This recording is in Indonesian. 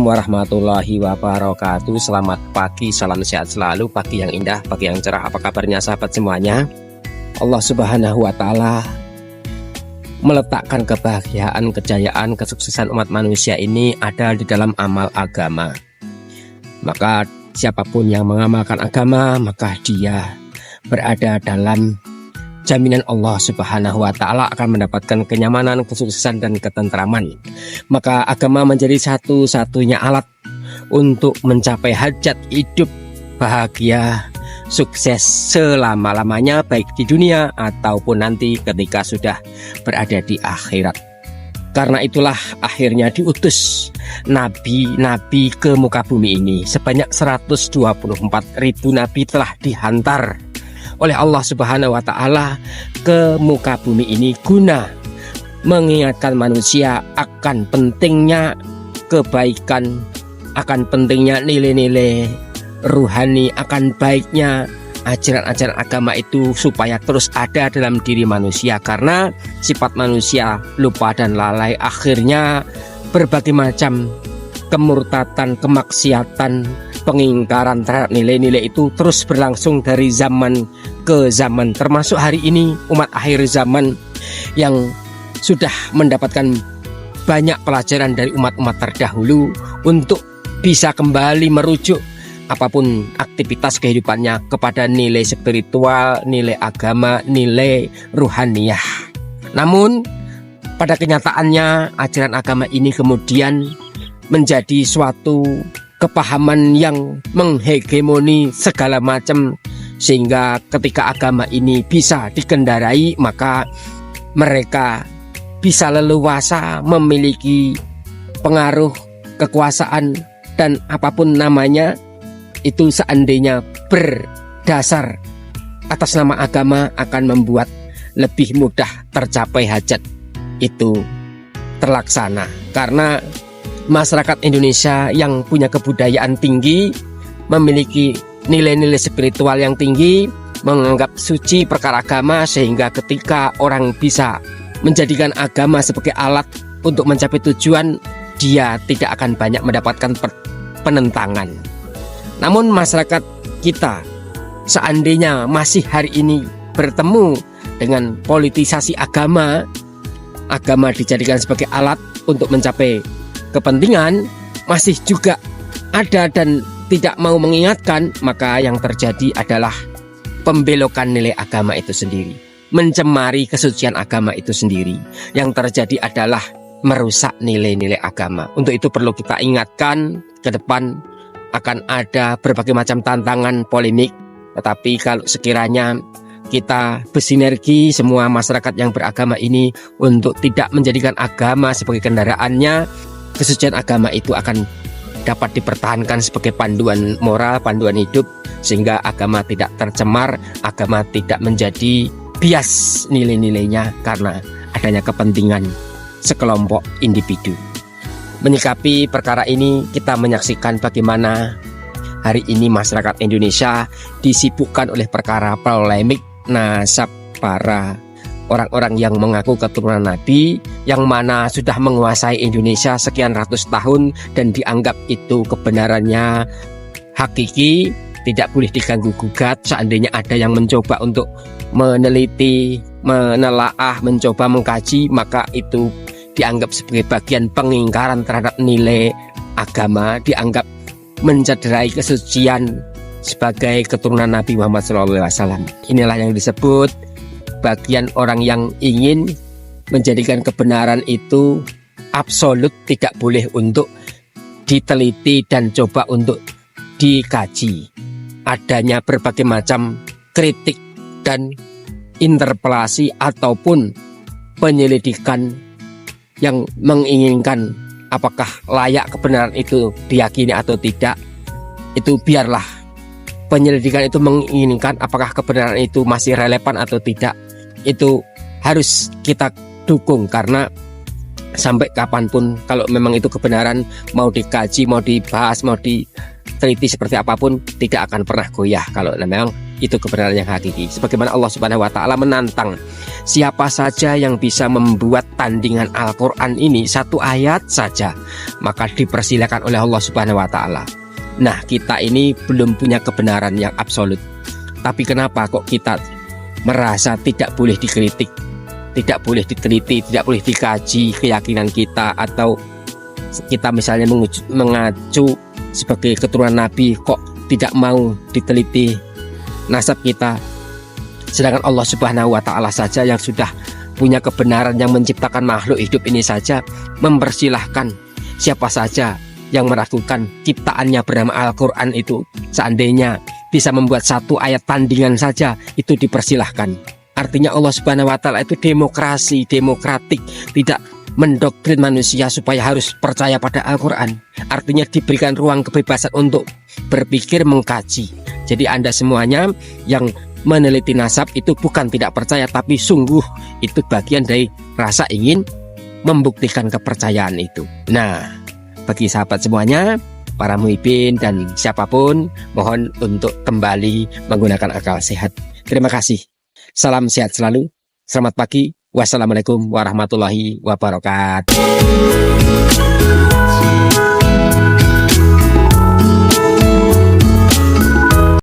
warahmatullahi wabarakatuh. Selamat pagi, salam sehat selalu, pagi yang indah, pagi yang cerah. Apa kabarnya sahabat semuanya? Allah Subhanahu wa Ta'ala meletakkan kebahagiaan, kejayaan, kesuksesan umat manusia ini ada di dalam amal agama. Maka siapapun yang mengamalkan agama, maka dia berada dalam jaminan Allah Subhanahu wa Ta'ala akan mendapatkan kenyamanan, kesuksesan, dan ketentraman. Maka agama menjadi satu-satunya alat untuk mencapai hajat hidup bahagia, sukses selama-lamanya, baik di dunia ataupun nanti ketika sudah berada di akhirat. Karena itulah akhirnya diutus nabi-nabi ke muka bumi ini. Sebanyak 124.000 nabi telah dihantar oleh Allah Subhanahu wa Ta'ala ke muka bumi ini guna mengingatkan manusia akan pentingnya kebaikan, akan pentingnya nilai-nilai ruhani, akan baiknya ajaran-ajaran agama itu supaya terus ada dalam diri manusia. Karena sifat manusia lupa dan lalai, akhirnya berbagai macam kemurtatan, kemaksiatan, pengingkaran terhadap nilai-nilai itu terus berlangsung dari zaman ke zaman. Termasuk hari ini umat akhir zaman yang sudah mendapatkan banyak pelajaran dari umat-umat terdahulu untuk bisa kembali merujuk apapun aktivitas kehidupannya kepada nilai spiritual, nilai agama, nilai ruhaniyah. Namun pada kenyataannya ajaran agama ini kemudian menjadi suatu kepahaman yang menghegemoni segala macam, sehingga ketika agama ini bisa dikendarai, maka mereka bisa leluasa memiliki pengaruh, kekuasaan, dan apapun namanya itu seandainya berdasar atas nama agama akan membuat lebih mudah tercapai hajat itu terlaksana. Karena masyarakat Indonesia yang punya kebudayaan tinggi, memiliki nilai-nilai spiritual yang tinggi, menganggap suci perkara agama, sehingga ketika orang bisa menjadikan agama sebagai alat untuk mencapai tujuan, dia tidak akan banyak mendapatkan penentangan. Namun masyarakat kita seandainya masih hari ini bertemu dengan politisasi agama, agama dijadikan sebagai alat untuk mencapai kepentingan, masih juga ada dan tidak mau mengingatkan, maka yang terjadi adalah pembelokan nilai agama itu sendiri, mencemari kesucian agama itu sendiri. Yang terjadi adalah merusak nilai-nilai agama. Untuk itu perlu kita ingatkan, ke depan akan ada berbagai macam tantangan, polemik. Tetapi kalau sekiranya kita bersinergi semua masyarakat yang beragama ini untuk tidak menjadikan agama sebagai kendaraannya, kesucian agama itu akan dapat dipertahankan sebagai panduan moral, panduan hidup, sehingga agama tidak tercemar, agama tidak menjadi bias nilai-nilainya karena adanya kepentingan sekelompok individu. Menyikapi perkara ini, kita menyaksikan bagaimana hari ini masyarakat Indonesia disibukkan oleh perkara polemik nasab para orang-orang yang mengaku keturunan Nabi, yang mana sudah menguasai Indonesia sekian ratus tahun dan dianggap itu kebenarannya hakiki, tidak boleh diganggu gugat. Seandainya ada yang mencoba untuk meneliti, menelaah, mencoba mengkaji, maka itu dianggap sebagai bagian pengingkaran terhadap nilai agama, dianggap mencederai kesucian sebagai keturunan Nabi Muhammad SAW. Inilah yang disebut bagian orang yang ingin menjadikan kebenaran itu absolut, tidak boleh untuk diteliti dan coba untuk dikaji. Adanya berbagai macam kritik dan interpelasi ataupun penyelidikan yang menginginkan apakah layak kebenaran itu diyakini atau tidak, itu biarlah penyelidikan itu menginginkan apakah kebenaran itu masih relevan atau tidak. Itu harus kita dukung, karena sampai kapanpun kalau memang itu kebenaran, mau dikaji, mau dibahas, mau diteliti seperti apapun, tidak akan pernah goyah kalau memang itu kebenaran yang hakiki. Sebagaimana Allah Subhanahu wa taala menantang siapa saja yang bisa membuat tandingan Al-Qur'an ini satu ayat saja, maka dipersilakan oleh Allah Subhanahu wa taala. Nah, kita ini belum punya kebenaran yang absolut. Tapi kenapa kok kita merasa tidak boleh dikritik, tidak boleh diteliti, tidak boleh dikaji keyakinan kita, atau kita misalnya mengacu sebagai keturunan Nabi kok tidak mau diteliti nasab kita, sedangkan Allah Subhanahu wa taala saja yang sudah punya kebenaran yang menciptakan makhluk hidup ini saja mempersilahkan siapa saja yang meragukan ciptaannya bernama Al-Qur'an itu, seandainya bisa membuat satu ayat tandingan saja, itu dipersilahkan. Artinya Allah Subhanahu wa taala itu demokrasi, demokratik, tidak mendoktrin manusia supaya harus percaya pada Al-Qur'an. Artinya diberikan ruang kebebasan untuk berpikir, mengkaji. Jadi Anda semuanya yang meneliti nasab itu bukan tidak percaya, tapi sungguh itu bagian dari rasa ingin membuktikan kepercayaan itu. Nah, bagi sahabat semuanya, para muhibin dan siapapun, mohon untuk kembali menggunakan akal sehat. Terima kasih. Salam sehat selalu. Selamat pagi. Wassalamualaikum warahmatullahi wabarakatuh.